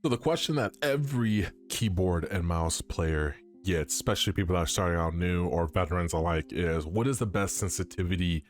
So the question that every keyboard and mouse player gets, especially people that are starting out new or veterans alike, is what is the best sensitivity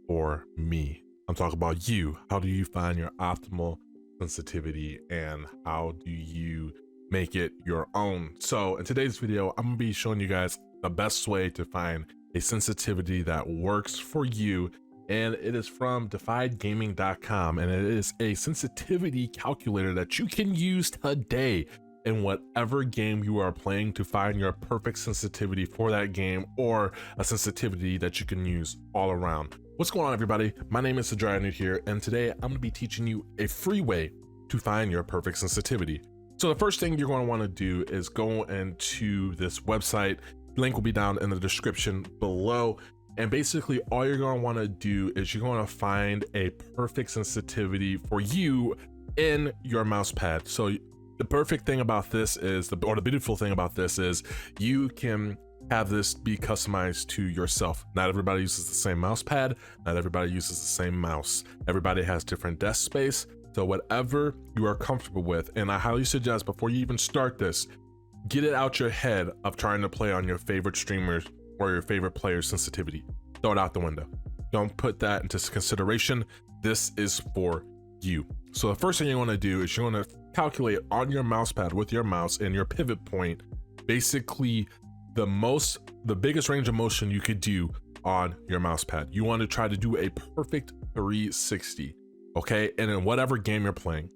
for me? I'm talking about you. How do you find your optimal sensitivity and how do you make it your own? So in today's video, I'm gonna be showing you guys the best way to find a sensitivity that works for you. And it is from defiedgaming.com, and it is a sensitivity calculator that you can use today in whatever game you are playing to find your perfect sensitivity for that game, or a sensitivity that you can use all around. What's going on, everybody? My name is TheDryerNewt here, and today I'm going to be teaching you a free way to find your perfect sensitivity. So the first thing you're going to want to do is go into this website. Link will be down in the description below. And basically all you're going to want to do is you're going to find a perfect sensitivity for you in your mouse pad. So the perfect thing about this is, the beautiful thing about this is you can have this be customized to yourself. Not everybody uses the same mouse pad. Not everybody uses the same mouse. Everybody has different desk space. So whatever you are comfortable with, and I highly suggest before you even start this, get it out your head of trying to play on your favorite streamers or your favorite player's sensitivity. Throw it out the window. Don't put that into consideration. This is for you. So the first thing you want to do is you want to calculate on your mouse pad with your mouse and your pivot point, basically the biggest range of motion you could do on your mouse pad. You want to try to do a perfect 360, okay? And in whatever game you're playing,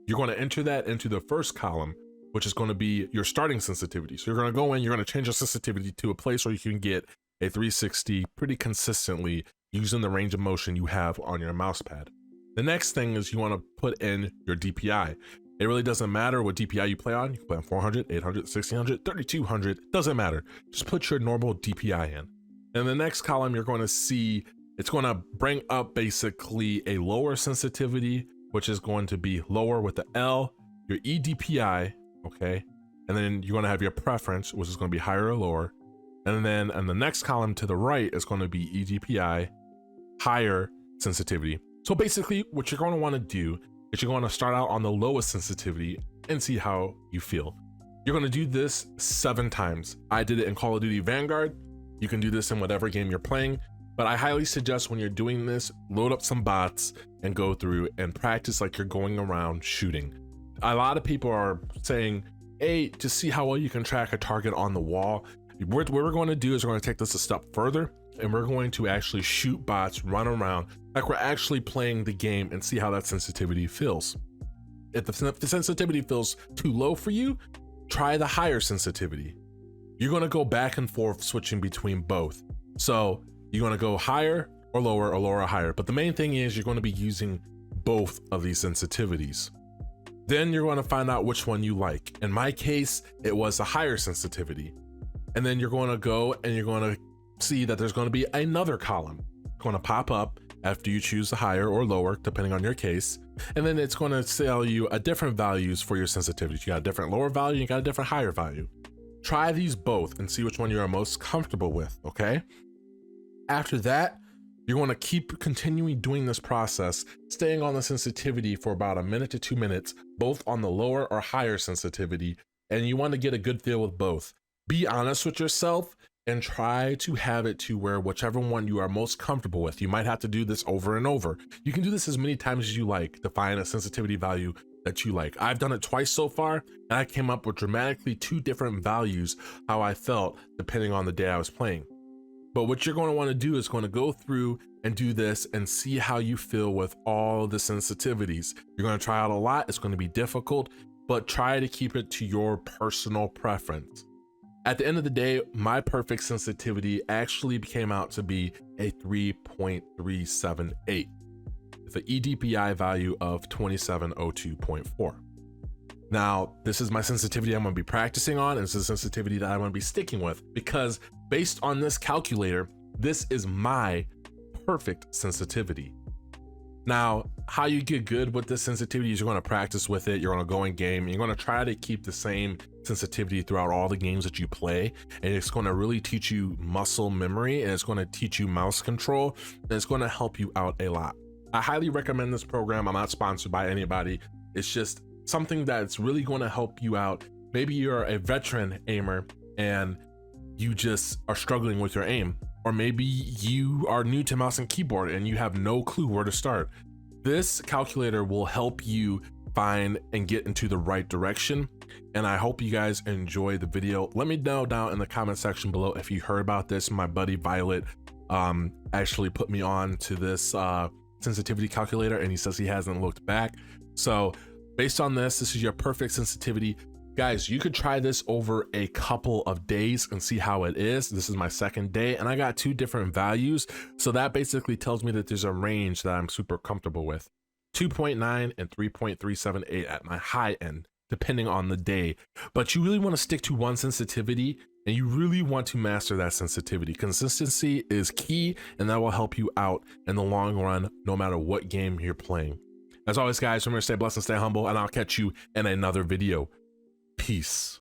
you're going to enter that into the first column, which is going to be your starting sensitivity. So you're going to go in, you're going to change your sensitivity to a place where you can get a 360 pretty consistently using the range of motion you have on your mouse pad. The next thing is you want to put in your DPI. It really doesn't matter what DPI you play on. You can play on 400, 800, 1600, 3200, doesn't matter. Just put your normal DPI in. And the next column you're going to see, it's going to bring up basically a lower sensitivity, which is going to be lower with the L, your eDPI, okay? And then you're going to have your preference, which is going to be higher or lower. And then in the next column to the right is going to be eDPI, higher sensitivity. So basically what you're going to want to do is you're going to start out on the lowest sensitivity and see how you feel. You're going to do this 7 times. I did it in Call of Duty Vanguard. You can do this in whatever game you're playing, but I highly suggest when you're doing this, load up some bots and go through and practice like you're going around shooting. A lot of people are saying, hey, to see how well you can track a target on the wall. What we're going to do is we're going to take this a step further, and we're going to actually shoot bots, run around like we're actually playing the game, and see how that sensitivity feels. If the sensitivity feels too low for you, try the higher sensitivity. You're going to go back and forth switching between both. So you're going to go higher or lower or higher. But the main thing is you're going to be using both of these sensitivities. Then you're going to find out which one you like. In my case, it was a higher sensitivity. And then you're going to go and you're going to see that there's going to be another column going to pop up after you choose the higher or lower, depending on your case. And then it's going to tell you a different values for your sensitivity. You got a different lower value, you got a different higher value. Try these both and see which one you are most comfortable with, okay? After that, you're going to keep continuing doing this process, staying on the sensitivity for about 1 minute to 2 minutes, both on the lower or higher sensitivity. And you want to get a good feel with both. Be honest with yourself and try to have it to where whichever one you are most comfortable with. You might have to do this over and over. You can do this as many times as you like to find a sensitivity value that you like. I've done it twice so far, and I came up with dramatically 2 different values how I felt depending on the day I was playing. But what you're going to want to do is going to go through and do this and see how you feel with all the sensitivities. You're going to try out a lot. It's going to be difficult, but try to keep it to your personal preference. At the end of the day, my perfect sensitivity actually came out to be a 3.378 with an eDPI value of 2702.4. Now, this is my sensitivity I'm going to be practicing on, and it's a sensitivity that I'm going to be sticking with because based on this calculator, this is my perfect sensitivity. Now, how you get good with this sensitivity is you're going to practice with it. You're going to go in game. You're going to try to keep the same sensitivity throughout all the games that you play. And it's going to really teach you muscle memory, and it's going to teach you mouse control, and it's going to help you out a lot. I highly recommend this program. I'm not sponsored by anybody. It's just something that's really going to help you out. Maybe you're a veteran aimer and you just are struggling with your aim, or maybe you are new to mouse and keyboard and you have no clue where to start. This calculator will help you find and get into the right direction. And I hope you guys enjoy the video. Let me know down in the comment section below if you heard about this. My buddy Violet actually put me on to this sensitivity calculator, and he says he hasn't looked back. So based on this is your perfect sensitivity. Guys, you could try this over a couple of days and see how it is. This is my second day and I got 2 different values. So that basically tells me that there's a range that I'm super comfortable with. 2.9 and 3.378 at my high end, depending on the day. But you really want to stick to one sensitivity, and you really want to master that sensitivity. Consistency is key, and that will help you out in the long run, no matter what game you're playing. As always, guys, remember to stay blessed and stay humble, and I'll catch you in another video. Peace.